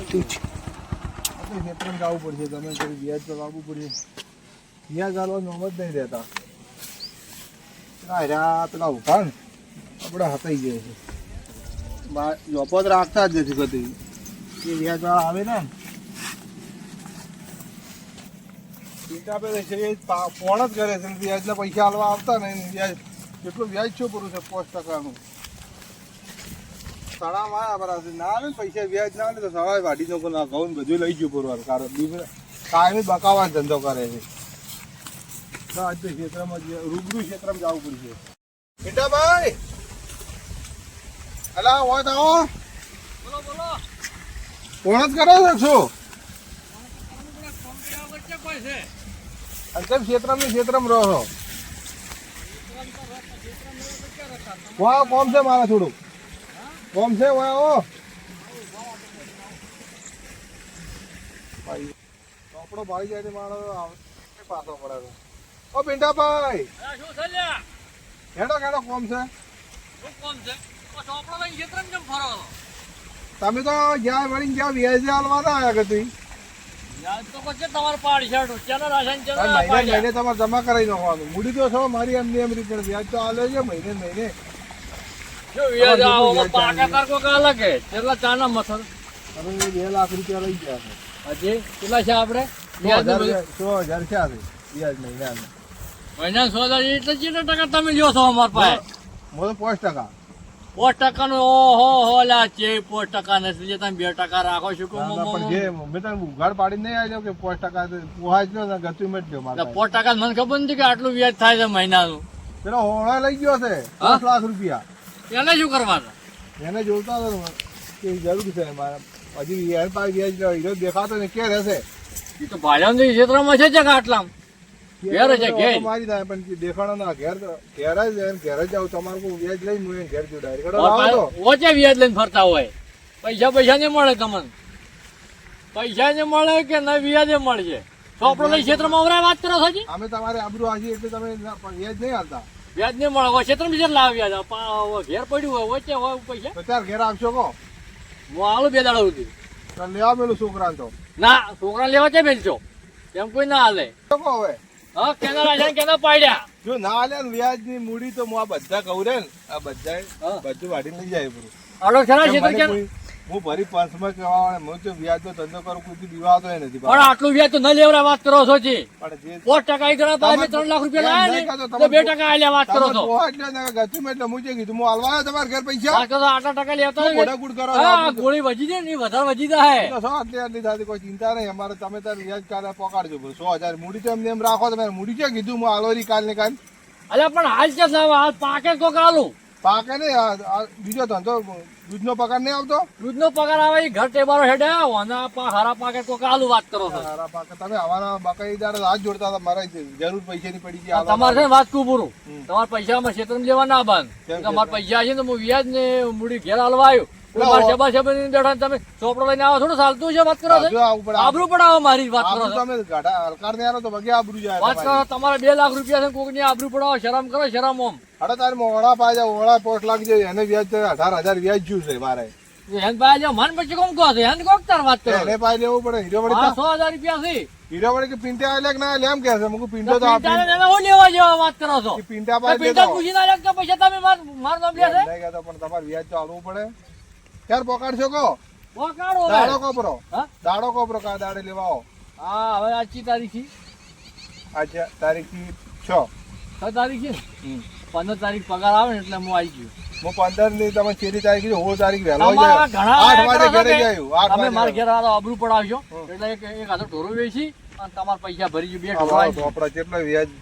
ક્ષેત્રમાં જવું પડશે, તમે વ્યાજ તો લાવવું પડશે. વ્યાજ આલવા નોમ જ નહીં રહેતા. પેલા ઉભા ને આપણે હતાઈ જાય છે, જોપો જ રાખતા જ નથી કદી. એ વ્યાજ વાળા આવે ને ચિંતા પેલે છે એ ફોન જ કરે છે. વ્યાજના પૈસા આલવા આવતા ને વ્યાજ કેટલું વ્યાજ શું પૂરું છે? 5%. સડામાં આવ્યા બરાબર ના આવે ને પૈસા વ્યાજ ના આવે તો સવાય વાઢી નો ના ઘઉં બધું લઈ ગયું પૂરવાનું. કારણ કાયમી બકાવાનો ધંધો કરે છે. આજ તો ક્ષેત્રમાં રૂબરૂ ક્ષેત્રમાં જવું પડશે. મીઠાભાઈ અલા હોય તો બોલો બોલો. ફોન જ કરો છો શું? અંતર ક્ષેત્રમાં રહો. વાહ કોમ છે મારા થોડું કોમ છે. વાહ ઓ ચોપડો ભાઈ જાય મારો પાછો પડે છે. ઓ પિંટાભાઈ શું થયા? હેડો હેડો કોમ છે. શું કોમ છે? ચોપડો લઈને ક્ષેત્રમાં કેમ ફરો? તમે તો જ્યાં વળીને જ્યાં વ્યાજ આલવા ના આવ્યા કે તું યાદ તો પછી તમારે પાડી છે ચેનલ રાશન ચેનલ મહિને મહિને તમારે જમા કરાવી નાખવાનું. મૂડી તો છો મારી એમની એમ રીતે વ્યાજ તો આલે છે મહિને મહિને. શું વ્યાજ આવો પાકા તારકો કાલે કે કેટલા ચાના મથર? હવે 2 લાખ રૂપિયા લઈ ગયા છે. હજી કેટલા છે આપણે? 100,000 છે વ્યાજ મહિનાનું. મહિના 100,000 એટલે કેટલા ટકા તમે લ્યો છો અમારા પાસે? મોટો 5%. 5% નું ઓહો લા છે. 5% નથી તમે 2% રાખો છો. પણ જે મેં તને ઉઘાડ પાડી નહીં આવ્યો કે 5% પોહાય જ ને ગતું મેં જ લ્યો મારા 5% મને ખબર નથી કે આટલું વ્યાજ થાય છે મહિનાનું. પેલો હોળા લઈ ગયો છે 10 લાખ રૂપિયા. એને શું કરવાનું? એને જોતા હતા કે જરૂર છે મારા. હજી વ્યાજ પાસે વ્યાજ હીરો દેખાતો ને કે રહેશે. એ તો ભાઈઓને ક્ષેત્રમાં છે કે આટલા ઘેર છે ઘેર મારી થાય પણ દેખાડો ના ઘેર જ જાવ. તમારું કોઈ વ્યાજ લઈ હું ઘેર જો ડાયરેક્ટ ઓછે વ્યાજ લઈને ફરતા હોય. પૈસા નહીં મળે તમને. પૈસા ને મળે કે ના વ્યાજે મળશે. ચોપડો લઈ ક્ષેત્રમાં ઓવરાય વાત કરો છો. અમે તમારે આબરૂ આજી એટલે તમે વ્યાજ નહીં હાલતા. વ્યાજ નહીં મળે ક્ષેત્રમાં કેટલા આવ્યા ઘેર પડ્યું હોય વચ્ચે હોય પૈસા તો ત્યારે ઘેર આવશો કહો હું આવું 2 દાડા સુધી લેવા મેલું છોકરા તો ના છોકરા લેવા છે બેન છો એમ કોઈ ના હાલે. કહો હવે હા કેના રાજા કેના પાડ્યા જો ના હાલે ને વ્યાજ ની મૂડી તો હું આ બધા કહું રે ને આ બધા બધું વાઢી લઈ જાય પૂરું. આડો ખરા ક્ષેત્ર કેમ હું ભરી પંચમાં કહેવા હું તો વ્યાજ તો ધંધો કરું કોઈ દીવાતો નથી. પણ આટલું વ્યાજ તો ન લેવરા વાત કરો છો જી. પણ 5% ગણા તમે 3 લાખ રૂપિયા લાયા ને તો 2% આલ્યા વાત કરો છો. એટલે ગતું એટલે હું જે કીધું હું હાલવા આવ્યો તમારા ઘર પૈસા આટલા ટકા લેતા હોય ગોડા ગુડ કરો. હા ગોળી વજી જાય ને વધારે વજી જાય. આટલી થતી કોઈ ચિંતા નહીં અમારે. તમે તાર વ્યાજ કાલે પકડજો 100,000 મૂડી તો એમને એમ રાખો. તમે મૂડી છે કીધું હું હાલોરી કાલ ને કાલ. અલ્યા પણ હાલ કે હાલ પાકે કોક આલું પાકે ને બીજો ધંધો દૂધનો પગાર નહીં આવતો. દૂધનો પગાર આવે ઘર ટેબારો હેડે હારા પાકે કોક આલુ વાત કરો છો. હારા પાકે તમે હવાના બકાઈદાર હાથ જોડતા હતા. મારે જરૂર પૈસાની પડી ગઈ. તમારે છે ને વાત કું પૂરું. તમારા પૈસા અમારે ક્ષેત્રમાં લેવા ના બંધ. તમારા પૈસા છે ને હું વ્યાજ ને મૂડી ઘેર હાલવા આવ્યો. તમે ચોપડો લઈને આવો થોડું ચાલતું છે વાત કરો છો. આબરૂ પડાવો મારી વાત કરો છો. તમે હલકાર ને આવો તો બગે આબરૂ જાય વાત કરો. તમારે 2 લાખ રૂપિયા છે કોક ની આબરૂ પડાવો. શરમ કરો શરમ ઓમ. અરે તારે ઓળા પાય ઓળા પોસ્ટ લાગી જાય એને વ્યાજ 18,000 વ્યાજ જ્યું છે મારે. હેન પાય જાવ મન પછી કોમ કહો છો હેન કોક તાર વાત કરો. એને પાય લેવું પડે. હીરો વળી 100,000 રૂપિયા છે. હીરો વળી કે પિંટા આલે કે ના આલે એમ કે છે. મુકુ પિંટો તો આપી લેવા જેવા વાત કરો છો. પિંટા પાય પિંટા પૂછી ના લે કે પૈસા તમે માર નામ લે છે નહીં કહેતો પણ તમારે વ્યાજ તો આલવું પડે. ક્યારે પકડશો કહો પકડો દાડો કોપરો હા દાડો કોપરો કા દાડે લેવા આવો. હા હવે આજની તારીખ છે અચ્છા તારીખ 6 તારીખ છે 15 તારીખ પગાર આવે ને એટલે હું આવી ગયો. હું 15 ની તમે છેલ્લી તારીખ 16 તારીખ વહેલો તમારા ઘણા 8 વાગે ઘરે આવ્યું. 8 તમે વાગે મારા ઘેર આવો આબરૂ પડાવજો એટલે એક હાથો ઢોરો વેચી અને તમારા પૈસા ભરી ગયો. 2 ઢોરો આપડા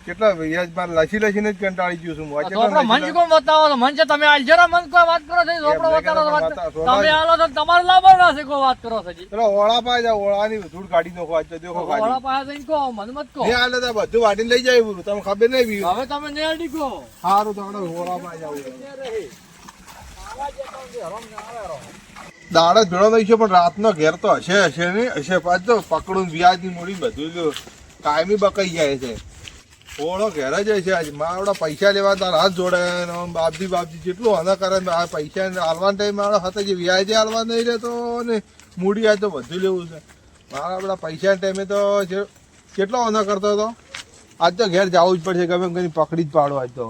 કેટલા વ્યાજ મારે લસીને જ કંટાળી ગયું છું. મન કોણ બતાવો તો મન છે તમે આલ જરા મન કોઈ વાત કરો છો ચોપડો બતાવો તમે આલો તો તમારે લાભ ના છે કોઈ વાત કરો છો જી. પેલો ઓળા પાય જાય ઓળાની ધૂળ કાઢી નાખો. આજ તો દેખો કાઢી ઓળા પાસે જઈને કહો મને મત કહો. ને આલે તો બધું વાટીને લઈ જાય પૂરું. તમને ખબર નહીં હવે તમે ને અડી કહો સારું તો ઓળા પાય જાવ દાડે ભેળો નહીં છે પણ રાતનો ઘેર તો હશે નહીં હશે. પાછ તો પકડું વ્યાજ ની મૂડી બધું કાયમી બકાઈ જાય છે. ઓળો ઘેર જ છે. આજ મારા પૈસા લેવા તાર હાથ જોડે બાપજી જેટલું હના કરે. આ પૈસા હાલવાના ટાઈમ મારા હાથે જે વ્યાજે હાલવા નહીં રહેતો ને મૂડી આજ તો બધું લેવું છે મારા આપણા પૈસા ટાઈમે તો કેટલો ઓના કરતો હતો આજ તો ઘેર જવું જ પડશે ગમે કંઈ પકડી જ પાડો આજ તો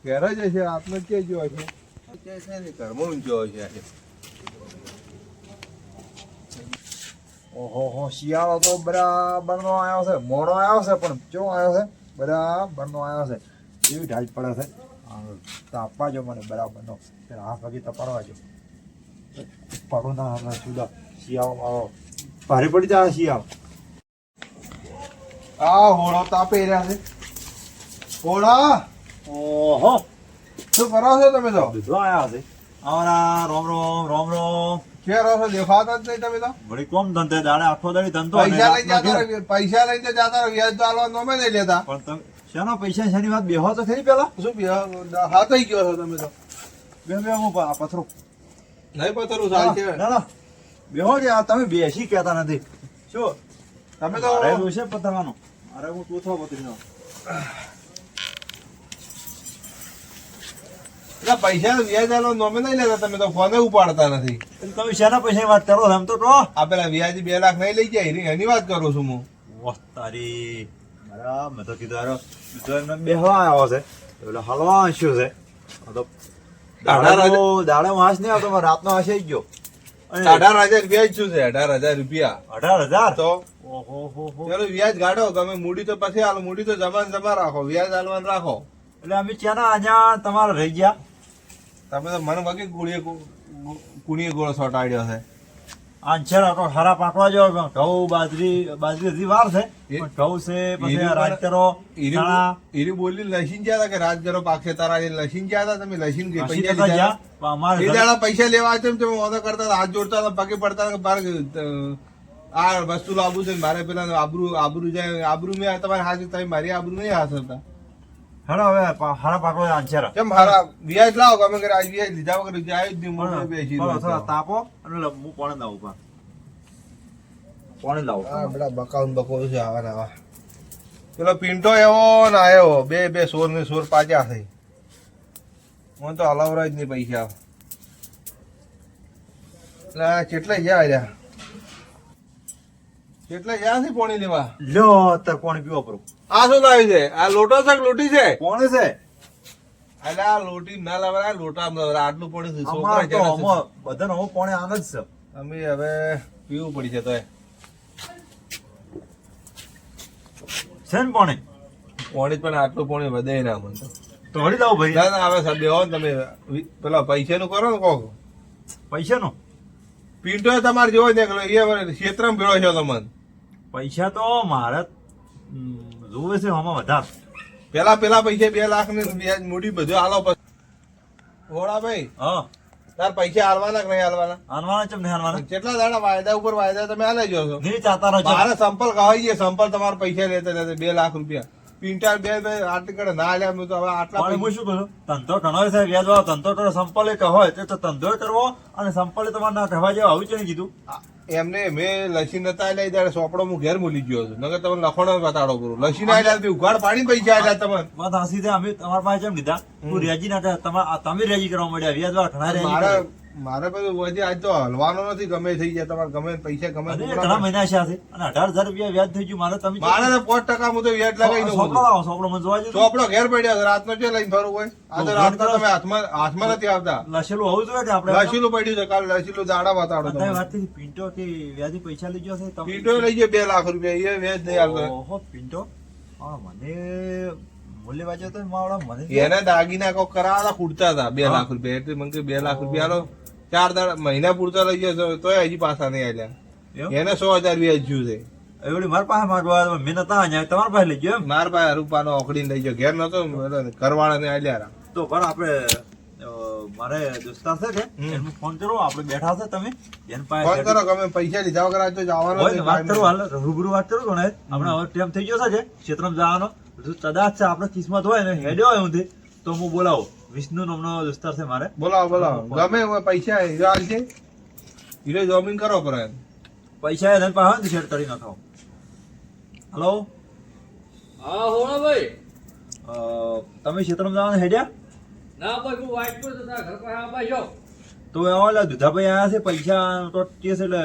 ઘેર જ હશે રાતનો જ ક્યાં જોવા છે ઘરમાં ઊંચો હોય છે આજે ઓહો શિયાળો તો બરાબર નો આવ્યો છે મોડો આવ્યો છે પણ કેવો આવ્યો છે બરાબર નો આવ્યો છે એવી ઢાળ પડે છે તાપવા જો મને બરાબર નો હાથ વાગી તપાડવા જો પડો ના હમણાં સુધા શિયાળો ભારે પડી જાય શિયાળો આ હોળો તાપે રહ્યા છે હોળા ઓહો શું કરો છો તમે તો બધો આવ્યા છે આવરા રોમ રોમ રોમ રોમ ક્યાં રહો છો દેખાતા જ નહીં તમે તો વળી કોમ ધંધે દાડે આખો દાડી ધંધો પૈસા લઈને જતા રહો પૈસા લઈને જતા રહો વ્યાજ તો આલવા નોમે નહીં લેતા પણ તમે શેના પૈસા શેની વાત બેહો તો ખરી પેલા શું હાથ થઈ ગયો છો તમે તો બે હું પથરો નહીં પતરું સાલ છે ના ના બેહો છે તમે બેસી કહેતા નથી શું તમે તો મારે એવું છે પતરવાનું મારે હું ચોથો પતરી નો એટલે પૈસા વ્યાજ આલવા નોમે નહીં લેતા તમે તો ફોને ઉપાડતા નથી તમે શેના પૈસા વાત કરો એમ તો આ પેલા વ્યાજ 2 લાખ નહીં લઈ જાય એની વાત કરું છું હું તારી બરાબર મેં તો કીધું યાર તો એમને બેહવા આવ્યો છે એટલે હલવા શું છે આ તો દાડે વાંસ નહીં આવતો રાતનો વાંસ આવી ગયો 18,000 વ્યાજ શું છે 18,000 રૂપિયા 18,000 તો ઓહો હો હો પેલું વ્યાજ ગાડો તમે મૂડી તો પછી આલો મૂડી તો જમા રાખો વ્યાજ આલવાનું રાખો એટલે અમે ત્યાંના અહીંયા તમારે રહી ગયા તમે તો મને વગી કુણીએ ગોળો સોટાડ્યો છે આંછેર તો હારા પાકવા જો ઘઉં બાજરી હજી વાર છે પણ ઘઉં છે પછી રાજ કરો ઈરી બોલી લસીન ગયા હતા કે રાજ કરો પાકશે તારા લસીન ગયા હતા તમે લસીન પૈસા ગયા લીધા પણ અમારે એ દાડા પૈસા લેવા છે તમે ઓર્ડર કરતા હતા, હાથ જોડતા હતા, પગે પડતા હતા કે બાર આ વસ્તુ લાવવું છે મારે પેલા આબરૂ જાય આબરૂ મેં તમારે હાથ તમે મારી આબરૂ નહીં હાથ હતા હેડો હવે હારા પાકવા આંછેર કેમ હારા વ્યાજ લાવો ગમે કરે આજ વ્યાજ લીધા વગર જાય જ નહીં મોઢે બેસી થોડા તાપો અને હું પાણી લાવું પા પાણી લાવું હા બેટા બકાઉન બકો છે આવા ને આવા પેલો પિન્ટો એવો ને આવ્યો બે સોર ને સોર પાછા થઈ મને તો હલાવરા જ નહીં પૈસા એટલે કેટલે ગયા રહ્યા કેટલે ગયા છે પોણી લેવા લ્યો અત્યારે પાણી પીવા પડું આ શું લાવ્યું છે આ લોટો છે કે લોટી છે પાણી છે એટલે આ લોટી ના લાવવા લોટા આટલું પાણી છે અમારે તો છોકરા બધાને હું પાણી આનંદ છે અમે હવે પીવું પડી છે તો છે ને પાણી પાણી પણ આટલું પાણી વધે ના મને તો હળી લાવું ભાઈ ના ના હવે સાહેબ બેહો ને તમે પેલા પૈસા નું કરો ને કહો પૈસા નો પિન્ટો તમારે જોવો ને એ ક્ષેત્રમાં ભેળો છો તમે પૈસા તો મારે જોવે છે આમાં વધારે પેલા પૈસા 2 લાખ ને વ્યાજ મૂડી બધું આલો પછી હોળા ભાઈ હા તાર પૈસા હાલવાના કે નહીં હાલવાના આનવાના ચમ નહીં આનવાના કેટલા દાડા વાયદા ઉપર વાયદા તમે હાલે જો છો નહીં ચાતા રહો મારે સંપલ કહાઈ છે સંપલ તમારા પૈસા લેતા લેતા 2 લાખ રૂપિયા પિન્ટા બે આટલી કડે ના આલ્યા મેં તો હવે આટલા પણ હું શું કરું ધંધો ઘણો છે વ્યાજ વાળો ધંધો કરો સંપલે કહો તે તો ધંધો કરવો અને સંપલે તમારે ના કહેવા જેવા આવું છે ને કીધું એમને મેં લસી નતા આલ્યા ત્યારે સોપડો હું ઘેર મૂલી ગયો છું નકર તમે લખોડો બતાડો કરું લસી ના આલ્યા ઉઘાડ પાડીને પૈસા આલ્યા તમે વાત હાસી છે અમે તમારા પાસે જેમ લીધા તું રેજી ના તમે રેજી કરવા મળ્યા વ્યાજ વાળા ઘણા રેજી મારે કરે. મારે બધું વધી આજ તો હલવાનો નથી ગમે થઈ જાય તમારે ગમે પૈસા ગમે અને તેટલા ઘણા મહિના છે અને 18,000 રૂપિયા વ્યાજ થઈ ગયું મારે તમે મારે તો 5% હું તો વ્યાજ લગાવી દઉં સોપડો છું. લાવો સોપડો મને જોવા જેવું. ચોપડો ઘેર પડ્યો છે, રાતનો છે લઈને ફરવું હોય આ તો રાતના તમે હાથમાં નથી આવતા લસેલું હોવું જોઈએ કે આપણે લસીલું પડ્યું છે કાલે લસીલું દાડા બતાડો તમે તમે વાત કરી પિન્ટો કે વ્યાજી પૈસા લઈ ગયો છે તમે? પીટો લઈ ગયો 2 લાખ રૂપિયા એ વ્યાજ નહીં આવતા ઓહો પિન્ટો હા મને મૂલ્ય વાંચ્યો તો માવડા મને એને દાગીના કોક કરાવતા ખૂટતા હતા 2 લાખ રૂપિયા એટલે મને 2 લાખ રૂપિયા આલો 4 દાડા મહિના પૂરતા લઈ ગયો તોય હજી પાછા નહીં આલ્યા એવું? એને 100,000 વ્યાજ જ્યું છે એવડી મારા પાસે માંગવા મેં નતા અહીંયા તમારા પાસે લઈ ગયો એમ માર પાસે રૂપાનો ઓકડીને લઈ ગયો ઘેર નતો ઘરવાળા ને આલ્યા તો પણ આપણે મારે દોસ્તાર છે કે એનું ફોન કરો આપણે બેઠા છે તમે એની પાસે ફોન કરો ગમે પૈસા લીધા વગર આજ તો જવાનો હોય ને છે વાત time કરું હાલ રૂબરૂ વાત કરું કોને આપણે હવે ટાઈમ થઈ ગયો છે ક્ષેત્રમાં જવાનો બધું કદાચ છે આપણે કિસ્મત હોય ને હેડ્યો હોય હું તો હું બોલાવું વિષ્ણુ નામનો દોસ્તાર છે મારે બોલાવો ગમે એવા પૈસા હીરો આલશે હીરો જોમીન કરો પર પૈસા એના પાસે હોય ને શેર કરી નાખો હલો હા હોણા ભાઈ તમે ક્ષેત્રમાં જવાના હેડ્યા ના ભાઈ હું વાઇટ પર જતા ઘર પાસે આવા જો તો ઓલા દુધાભાઈ આયા છે પૈસા તો કેસ એટલે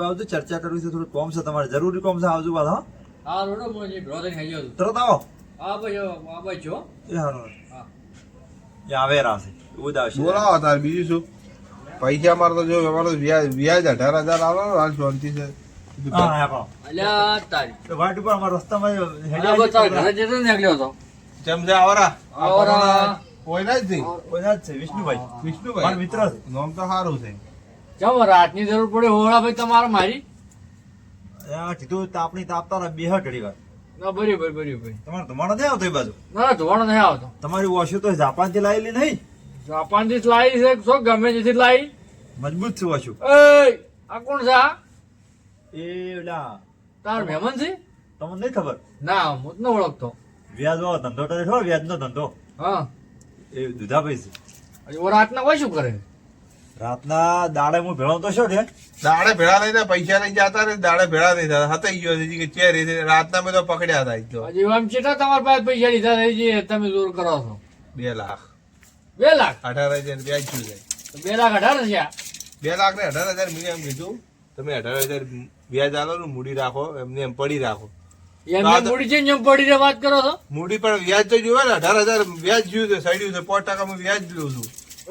આવજો ચર્ચા કરવી છે, થોડું કોમ છે તમારે, જરૂરી કોમ છે, આવજો પાછા હો. હા રોડો મોજી ભ્રો થઈને ખાઈ જાવ તરત આવો. આ ભાઈ જો એ હારું. હા એ આવે રાશે એવું જ આવશે. બોલાવો તાર બીજું શું પૈસા મારે તો જો અમારો વ્યાજ 18,000 આવો હાલ શાંતિ છે. હા આપો. અલ્યા તારી તો વાટ ઉપર અમારા રસ્તામાં આ બતા ઘરે જતો નીકળ્યો હતો જેમ છે આવરા આવરા. કોઈ ના જ નહીં. કોઈના જ છે વિષ્ણુભાઈ, મારા વિષ્ણુભાઈ મિત્ર છે. નામ તો સારું છે. ચમ રાતની જરૂર પડે હોળા ભાઈ તમારે મારી આ કીધું તાપણી તાપતા ને બે ઘડી વાર ના બરાબર બરાબર તમારે ધુમાડો નહીં આવતો એ બાજુ. ના ધોવાનો નહીં આવતો તમારી વોશો તો જાપાન થી લાવેલી નહીં, જાપાન થી લાવી છે શું ગમે ત્યાંથી લાવી મજબૂત છે વોશો. એ આ કોણ છે આ એ ઓલા તાર મહેમાન છે તમને નહીં ખબર, ના હું જ ન ઓળખતો વ્યાજ વાળો ધંધો કરે છે, વ્યાજ નો ધંધો. હા એ દુધાભાઈ છે. હજી રાતના કોઈ શું કરે રાતના દાડે હું ભેળો તો શું છે, દાડે ભેળા નહીં થાય પૈસા લઈ જતા રે દાડે ભેળા નહીં થતા હતાઈ ગયો છે કે ચેર રાતના મેં તો પકડ્યા હતા તો હજી આમ ચેટા તમારા પાસે પૈસા લીધા છે જે તમે જોર કરો છો 2 લાખ 2 લાખ 18,000 વ્યાજ થયું છે. તો 2 લાખ 18 છે 2 લાખ ને 18,000 મેં એમ કીધું તમે 18,000 વ્યાજ આલો ને મૂડી રાખો એમને એમ પડી રાખો. એમને મૂડી છે જેમ પડીને વાત કરો છો મૂડી પણ વ્યાજ તો જોવે ને 18,000 વ્યાજ જોયું છે સડ્યું છે 5% હું વ્યાજ લઉં છું.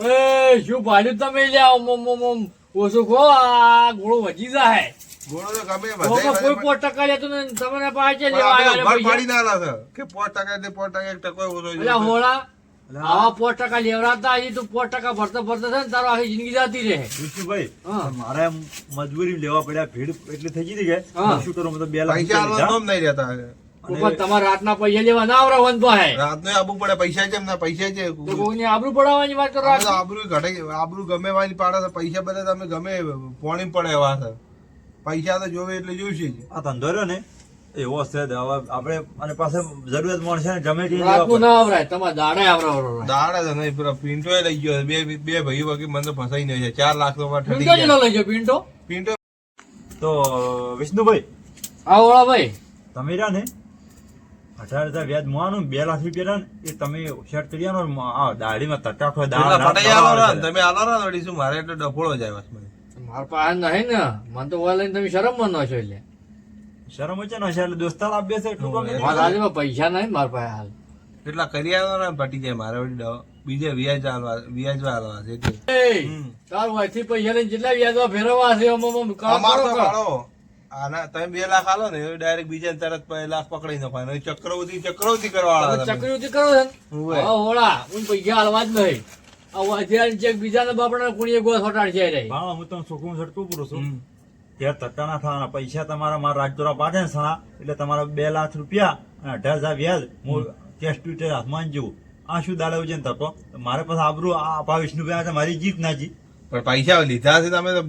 એ શું ભાડું તમે લ્યાઓ ઓછું ખો આ ગોળો વધી જાય ગોળો તો ગમે કોઈ 5% લેતું ને તમને પાસે લેવા આવ્યા ભર પૈસા પાડી ના આલા છે કે 5% દે 5% 1% ઓછો એટલે છે. હોળા આવા 5% લેવડાવતા હજી તું 5% ભરતા ભરતા છે ને તારો આખી જિંદગી જતી રહે વિષ્ણુભાઈ હા. મારે મજબૂરી લેવા પડ્યા, ભીડ એટલી થઈ ગઈ કે હા. શું કરું, મેં તો 2 લાખ પૈસા રૂપિયા આલવાનું લીધા. નામ નહીં રહેતા ઉપર તમારા રાતના પૈસા લેવા ના આવરા વન હે રાતનો આબુ પડે પૈસા છે એમના પૈસા છે તો કોઈને આબરૂ પડાવવાની વાત કરો અમે તો આબરૂ ઘટે આબરૂ ગમે વાળી પાડે છે પૈસા બધા તમે ગમે પોણી પડે એવા છે પૈસા તો જોવે એટલે જોઈશે જ. આ ધંધો રહ્યો ને એવો છે હવે આપણે અને પાસે જરૂરિયાત મળશે ને ગમે તે લેવા રાતનું પડે. ના આવરાય તમારે દાડે આવરાવ દાડે તો નહીં પેલો પિન્ટો લઈ ગયો છે. બે ભાઈ વગર મને તો ફસાઈ નહીં છે 4 લાખ તો મારે ઠરી પિન્ટો ગયા. જેલો લઈ જાઓ પિન્ટો પિન્ટો તો વિષ્ણુભાઈ આ ઓળા ભાઈ તમે રહ્યા ને 18,000 વ્યાજ મોવાનું 2 લાખ રૂપિયા રહ્યા ને એ તમે સેટ કરી આનો આ દાઢીમાં તટાખો એટલા ફટાઈ આલો ને તમે આલો ને વળી શું મારે એટલે ડફોળો જાય બસ મને. મારા પાસે નહીં ને મને તો ઓલા લઈને તમે શરમ માં ન છો એટલે શરમ છે ને એટલે દોસ્તાર આપે છે એટલું કામ નહીં. મારા હાથમાં પૈસા નહીં મારા પાસે હાલ એટલા કરી આલો ને પટી જાય મારે વળી બીજે વ્યાજ આલવા છે એટલે. એ તારું અહીંથી પૈસા લઈને જેટલા વ્યાજમાં ફેરવવા છે અમાર તો ભાડો આના તમે 2 લાખ આલો ને ડાયરેક્ટ બીજા તરત 5 લાખ પકડી નાખવાનો ચક્રવૃદ્ધિ કરવા વાળા તમે. ચક્રી કરો છે ને હોવે. હા હોળા હું પૈસા હાલવા જ નહીં આ વાંધ્યા ચેક બીજાના બાપડા કુણીએ ગો છોટાડ છે રે ભાણા હું તમને ચોખ્ખું સટકું પૂરું છું હમ. ત્યાં તટ્ટાના થવાના પૈસા તમારા મારા રાજદોરા પાડે ને સણા એટલે તમારા 2 લાખ રૂપિયા અને 18,000 વ્યાજ હું કેશ ટ્વિટર હાથમાં જ જેવું આ શું દાડે છે ને તકો મારે પાસે આબરું આ ભાવ વિષ્ણુભાઈ આ છે, મારી જીત ના જી. પણ પૈસા લીધા છે તમે તો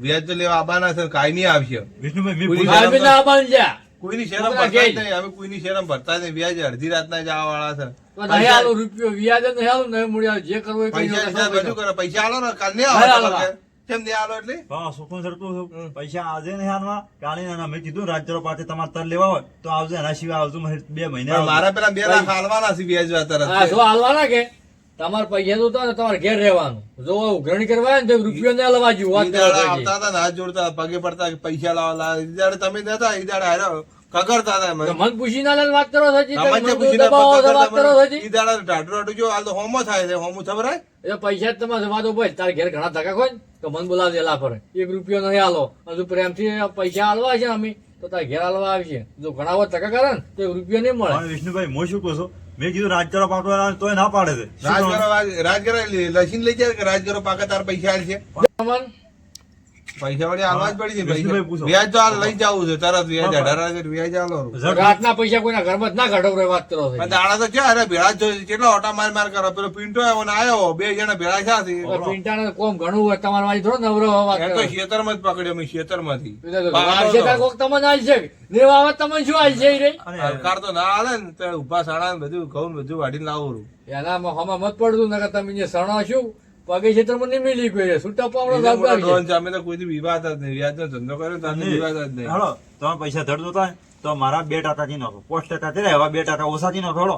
વ્યાજ તો લેવા આવવાના છે કાયમી આવશે. વિષ્ણુભાઈ મેં પૂરી ભૂલ- કાલ બી ના બંધ જા કોઈની શરમ છોકરા ભરતા જ કે. નહીં અમે કોઈની શરમ ભરતા જ નહીં વ્યાજ અડધી રાતના જવા વાળા છે. તો નહીં આલો રૂપિયો વ્યાજ જ નહીં આલો નહીં મૂડી જે કરવું એ કરી પૈસા નાખો. બધું કરો પૈસા આલો ને કાલ નહીં નહીં આવો આલવા. તમારે. કેમ નહીં આલો એટલે ભાવ ચોખ્ખું સટકું છું પૈસા આજે નહીં હાલવા કાલે ના મેં કીધું રાજદોરા પાસે તમારે તર લેવા હોય તો આવજો, એના સિવાય આવજો મારે 2 મહિને પણ આવજો. મારે પેલા 2 લાખ હાલવાના છે વ્યાજ હા તરત જો હાલવાના કે તમારે પૈસા તો ને તમારે ઘેર રહેવાનું જો ઉઘરણી કરવા આવે ને તો રૂપિયો ને હલવા જેવું વાત ઈ કરો દાડા છો આવતા હતા ને હાથ જોડતા પગે પડતા કે પૈસા લાવો ઈ દાડે તમે નતા ઈ દાડે હારો કગરતા હતા તો મને. મન પૂછી ના લે વાત કરો છો જી, તમે સામાન્ય મન પૂછીને દબાવો છો, વાત કગરતા કરો છો મને. જી. ઈ દાડે ઢાઢું ઢાઢું જો હાલ તો હોમો થાય છે હોમું ખબરાય એ પૈસા જ તમારે વાતો ભાઈ તારે ઘેર ઘણા ધક્કા હોય ને તો મન બોલાવજે લા પર 1 રૂપિયો નહીં હાલો હજુ પ્રેમથી પૈસા હાલવા છે અમે તો તારે ઘેર હાલવા આવશે જો ઘણા વાર ધક્કા કરે ને તો 1 રૂપિયો નહીં મળે પણ વિષ્ણુભાઈ હું શું કહું છું મેં કીધું રાજદોરા પાટવા તોય ના પાડે છે શું રાજગરો લસીને લઈ જાય કે રાજગરો પાકે તાર પૈસા હાલ છે મન પૈસા વળી હાલવા જ પડી છે વિષ્ણુભાઈ પૂછો. વ્યાજ તો હાલ લઈ જવું છે તરત વ્યાજ 18,000 વ્યાજ હાલો જડ- રાતના પૈસા કોઈના ઘરમાં જ ના કાઢો વાત કરો છો અને દાડા તો છે અરે ભેળા જ જોઈ કેટલો ઓટા માર કરો પેલો પિન્ટો આવ્યો ને આવ્યો 2 જણા ભેળા છે પિંટાને કોમ ઘણું હોય તમારે વાળી થોડો નવરો વાત એ કરો તો ખેતરમાં જ પકડ્યો મેં ખેતરમાંથી આવશે તાર કોક તમને આવશે લેવા આવે તમને શું આવશે ઈ રે અને સરકાર તો ના હાલે ને તો ઉભા સાણા ને બધું ઘઉં ને બધું વાઢીને લાવું એનામાં હમણાં મત પડતું નકર તમે જે સણો શું પગે ક્ષેત્રમાં નહીં મિલી ગયો છૂટા પાવડો લાભ આવશે. અમે તો કોઈ વિવાદ જ નહીં વ્યાજ નો ધંધો કર્યો તો આનો વિવાદ જ નહીં હાલો તમે પૈસા ધડ જોતા હોય તો મારા 2 ટાટા થી નાખો 5 ટાટા થી એવા 2 ટાટા ઓછા થી નાખો હાલો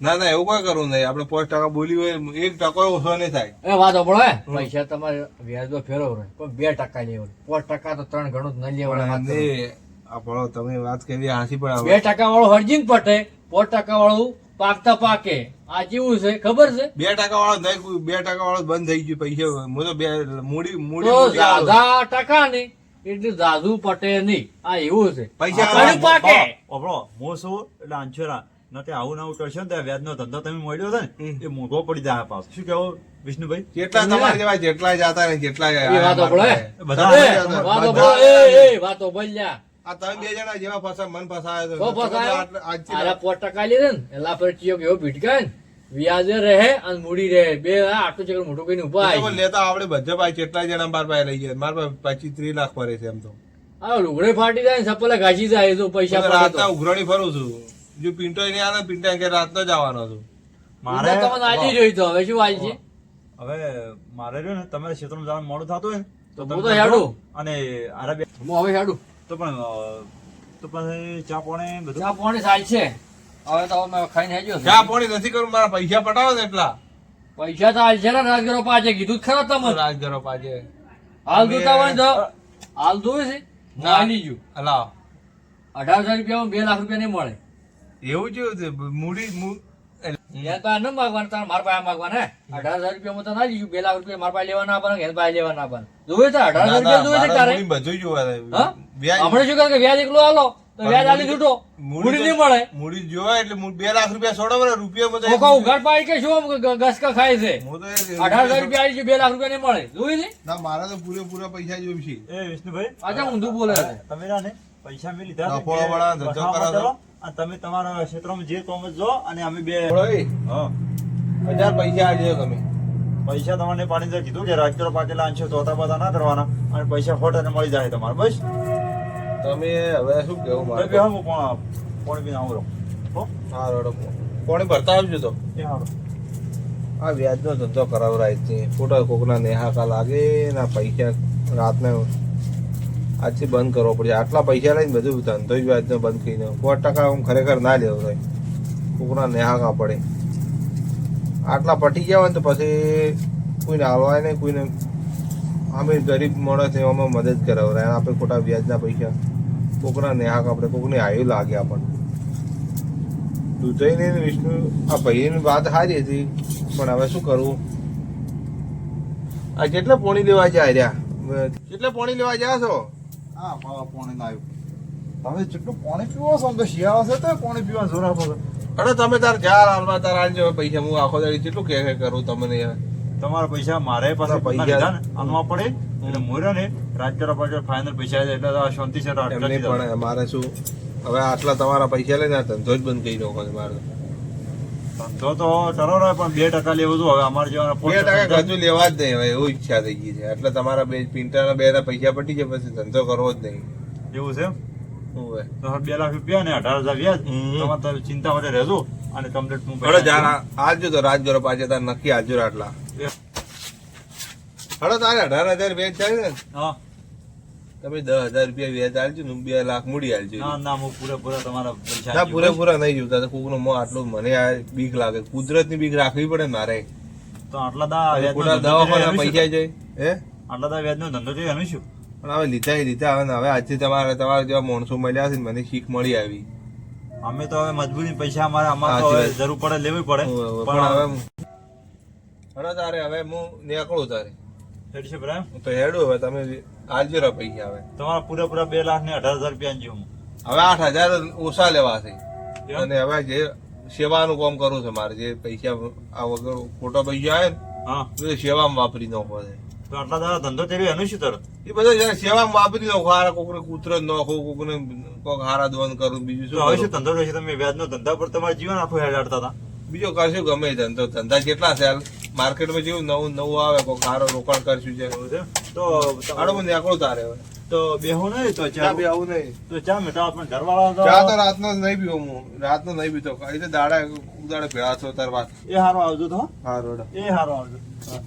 ના ના એવું કોઈ કરવું નહીં. આપણે 5% બોલી હોય 1% ઓછો નહીં થાય. એ વાત સાંભળો હે પૈસા તમારે વ્યાજમાં ફેરવો રહે પણ 2% લેવાનું 5% તો 3 ગણું જ નહીં લેવાના વાત કરો. નહીં, આ ભણો તમે વાત કરી હાસી પણ આવે. 2% વાળો હરજીન પટે 5% વાળું પાકતા પાકે આ કેવું છે ખબર છે 2% વાળો નહીં, 2% વાળો બંધ થઈ ગયું પૈસા. હું તો મૂડી તો મૂડી ઝાઝા ટકા નહીં એટલે ઝાઝુ પટે નહીં આ એવું છે પૈસા કયું પાકે ઓબળો હું શું એટલે આંછોરા નતે આવું નવું કરશો ને વ્યાજ નો ધંધો તમે મળ્યો છે ને એ મોટો પડી જાય પાછો. શું કેવું વિષ્ણુભાઈ? જેટલા તમારા જેવા જેટલા જાતા ને જેટલા એ વાતો બોલો હે. બધા એ વાતો બોલો એ વાતો બોલ્યા આ તમે બે જણા જેવા ફસા મન ફસાયો તો ફસાયો આજથી આરા 5% લીધે ને એલા પર ચિયો કેવો ભીટકાય ને વ્યાજે રહે અને મૂડી રહે બે આટલું ચક્કર મોટું કઈને ઉભા તો પણ લેતા આપણે બધા ભાઈ કેટલા જણા મારા પાસે લઈ ગયા. મારા પાસે 25-30 લાખ પડે છે એમ તો. આ લુગડે ફાટી જાય ને સપલે ઘાસી જાય તો પૈસા પડે રાતના તો ઉઘરાણી ફરું છું. જો પિન્ટો નહીં આવે પિન્ટા કે રાતનો જ આવવાનો છું. મારે તમને આજી જોઈ તો હવે શું આજી છે હવે મારે રહ્યો ને તમારે ક્ષેત્રમાં જવાનું મોડું થતું હોય ને તો તમે હું તો હેડું. અને આરા બે હું હવે હેડું તો પણ તો પછી ચા પાણી બધું ચા પાણી સાલ છે હવે તો અમે ખાઈને હેજો ચા પાણી નથી કરું, મારા પૈસા પટાવો ને એટલા. પૈસા તો હાલ છે ને રાજગરો પાસે કીધું જ ખરા તમે રાજગરો પાછે હાલ જોતા હોય ને તો હાલ જોવે છે ના. માની ગયું અલા 18,000 રૂપિયામાં 2 લાખ રૂપિયા નહીં મળે એવું જેવું છે મૂડી એન પાસે ન માગવાના તારે મારા પાસે માગવાના હે 18,000 રૂપિયામાં તો ના લીધું 2 લાખ રૂપિયા મારા પાસે લેવાના આપવાના એન પાસે લેવાના આપવાના જોવે તો 18,000 રૂપિયા જોવે છે તારે બધું જોવા હા વ્યાજ હમણાં શું કરે કે વ્યાજ એકલો હાલો તો વ્યાજ આલી છૂટો મૂડી નહીં મળે મૂડી જોવા એટલે 2 લાખ રૂપિયા છોડો બરાબર રૂપિયા તો કહું ઉઘાડ પાડી કે શું આમ ગસકા ખાય છે હું તો 18,000 રૂપિયા આવી છે 2 લાખ રૂપિયા નહીં મળે જોઈ છે ના મારા તો પૂરેપૂરા પૈસા જોઈ છે. એ વિષ્ણુભાઈ આજે ઊંધું બોલે છે તમે ના ને પૈસા મેં લીધા છે નફો વાળા ધંધો બધામાં કરો છો. કરો અને તમે તમારા ક્ષેત્રમાં જે કોમ જો અને અમે બે ઓય, હા 1000 પૈસા આલજો તમે. પૈસા તમારે પાણી તો કીધું કે રાજકરો પાકેલા અંશો તોતા બધા ના કરવાના અને પૈસા ખોટ અને મળી જાય તમારે બસ તમે હવે શું કેવું તો મારે કે હું પાણી પીને આવું રહું હો હા રોડો કોણી ભરતા આવજો તો એ હારું આ વ્યાજનો ધંધો કરાવરાય છે ખોટા કોકના નેહાકા લાગે ના પૈસા રાતને આજથી બંધ કરવો પડશે. આટલા પૈસા લઈને બધું ધંધો જ વ્યાજનો બંધ કરીને 5% આમ ખરેખર ના લેવો થાય કોકના નેહાકા પડે. આટલા પટી ગયા હોય ને તો પછી કોઈને હાલવાય નહીં કોઈને અમે ગરીબ માણસ છે અમે મદદ કરાવરાય આપણે ખોટા વ્યાજના પૈસા કોકના નેહાક આપણે કોકને આવ્યું લાગે આપણને દૂધાઈ ને વિષ્ણુ આ ભાઈની વાત સારી હતી પણ હવે શું કરવું. આ કેટલા પોણી લેવા જાય રહ્યા કેટલા પોણી લેવા ગયા છો? હા પાણી ના આવ્યું તમે જેટલું પાણી પીવો છો ને તો શિયાળો છે તો પાણી પીવા જોર આપો છો. અરે તમે તાર ચાર હાલમાં તાર આલજો પૈસા હું આખો દાડી કેટલું કે કરું તમને યાર. તમારા પૈસા મારે પાસે પૈસા લીધા ને આનવા પડે એટલે મોર્યા ને રાજકરો પાકે ફાઇનલ પૈસા છે એટલે આ શાંતિ છે એમ નહીં પણ મારે શું હવે આટલા તમારા પૈસા લઈને આ ધંધો જ બંધ કરી નાખો છે મારે. ધંધો તો ટરો રહ્યો પણ 2% લેવું છું હવે અમારે જેવા 2% હજુ લેવા જ નહીં હવે એવું ઈચ્છા થઈ ગઈ છે એટલે તમારા બે પિંટાના બે ના પૈસા પટી જાય પછી ધંધો કરવો જ નહીં. એવું છે એમ? શું હોય તો 2 લાખ રૂપિયા ને 18,000 વ્યાજ હમ. તમારે તો ચિંતા માટે રહેજો અને કમ્પ્લીટ હું હળો જાણ આલજો તો રાજગરો પાછળ તાર નક્કી આલજો આટલા. હળો તારે 18,000 વ્યાજ થાય ને હા તમે 10,000 રૂપિયા વ્યાજ આલજો ને 2 લાખ મૂડી આલજો. ના ના હું પૂરેપૂરા તમારા પૈસા ના પૂરેપૂરા નહીં જોતા તો કોકનો મોં આટલું મને આ બીક લાગે કુદરત ની બીક રાખવી પડે ને મારે. તો આટલા દા ખોટા દવાખાના પૈસા જાય હે આટલા દા વ્યાજનો ધંધો જોઈએ એનું શું? પણ હવે લીધા હવે ને હવે આજથી તમારા જેવા માણસો મળ્યા છે ને મને શીખ મળી આવી. અમે તો હવે મજબૂરી પૈસા અમારે તો હવે જરૂર પડે લેવી પડે પણ હવે હળો તારે હવે હું નીકળું તારે હેડશે બરાબર તો હેડું હવે તમે આલજો રા પૈસા હવે. તમારા પૂરેપૂરા 2 લાખ ને 18,000 રૂપિયા જેવું હવે 8,000 ઓછા લેવા છે અને હવે જે સેવાનું કામ કરવું છે મારે જે પૈસા આ વગર ખોટા પૈસા આવે હા ને એ સેવામાં વાપરી નાખો છે. તો આટલા દાડા ધંધો તેરી એનું શું તરત એ બધા જરા સેવામાં વાપરી નાખો હારા કોકને કૂતરો જ નાખો કોકને કોક હારા દોન કરું બીજું તો હવે શું શું ધંધો રહેશે તમે વ્યાજનો ધંધા પર તમારું જીવન આખું હેડાડતા હતા બીજો કરશું ગમે એ ધંધો ધંધા કેટલા છે હાલ માર્કેટમાં જેવું નવું આવે કોક હારો રોકાણ કરશું છે એવું છે તો હાડો મને નીકળો તારે હવે તો બેહું નહીં તો ચા ચા બી આવું નહીં તો ચા મેટા પણ ઘરવાળા ચા તો રાતનો જ નહીં પીવો હું રાતનો નહીં પીતો કઈ તો દાડા ઉદાડે ભેળા છો તાર વાત એ હારો આવજો તો હા રોડ એ હારો આવજો હા